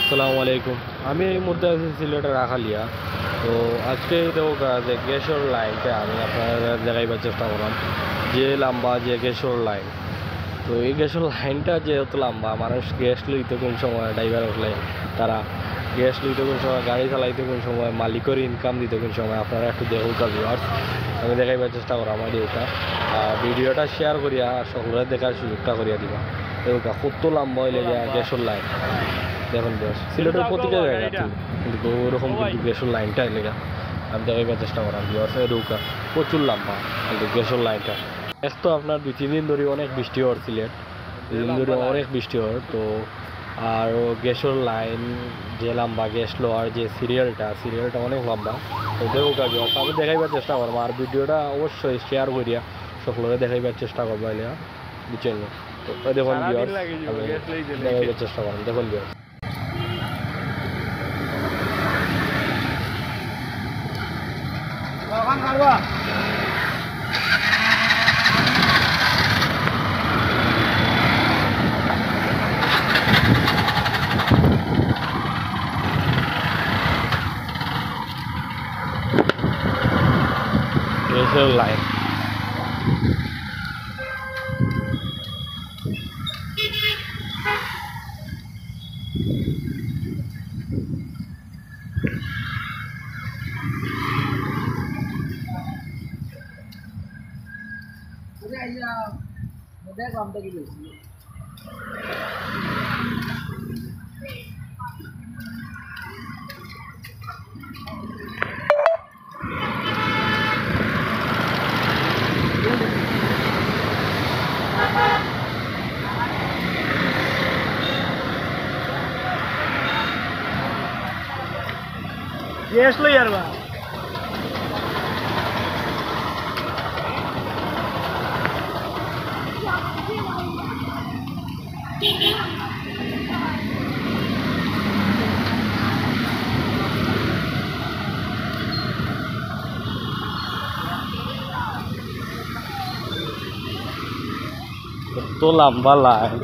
আসসালামু আলাইকুম। আমি এই মুহূর্তে আছি সিলেটের রাখালিয়া। তো আজকে দেখো যে গ্যাসের লাইনটা আমি আপনারা দেখাইবার চেষ্টা করলাম, যে লম্বা যে গ্যাসের লাইন। তো এই গ্যাসের লাইনটা যেহেতু লম্বা, মানুষ গ্যাস লইতে কোন সময়, ড্রাইভার হলে তারা গ্যাস লইতে কোন সময়, গাড়ি চালাইতে কোন সময়, মালিকের ইনকাম দিতে কোন সময়, আপনারা একটু দেখুন ভিউয়ার্স। আমি দেখাইবার চেষ্টা করলাম আমার এটা ভিডিওটা শেয়ার করিয়া সকলের দেখার সুযোগটা করিয়া দিবা। দেখুন কত লম্বা হইলে গ্যাসের লাইন দেখুন বেশ সিলেটের প্রতিটা জায়গা কিন্তু ওরকম কিন্তু গ্যাসের লাইনটা এলাকা আমি দেখাইবার চেষ্টা করাম বিহার রৌকা প্রচুর লম্বা কিন্তু গ্যাসের লাইনটা। এক তো আপনার 2-3 দিন ধরে অনেক বৃষ্টি হওয়ার সিলেট, 2 দিন ধরে অনেক বৃষ্টি হওয়ার। তো আর গ্যাসের লাইন যে লম্বা, গ্যাস লোয়ার যে সিরিয়ালটা অনেক লম্বা। তো দেখো বিহার আমি দেখাইবার চেষ্টা করবো, আর ভিডিওটা অবশ্যই শেয়ার করিয়া সকলে দেখাইবার চেষ্টা করবো এলাকা বুঝছেন। তো দেখুন বিহার দেখাইবার চেষ্টা করেন, দেখুন বিহার গ্যাসের লাইন। গ্যাস লই আর বা কত লম্বা লাইন।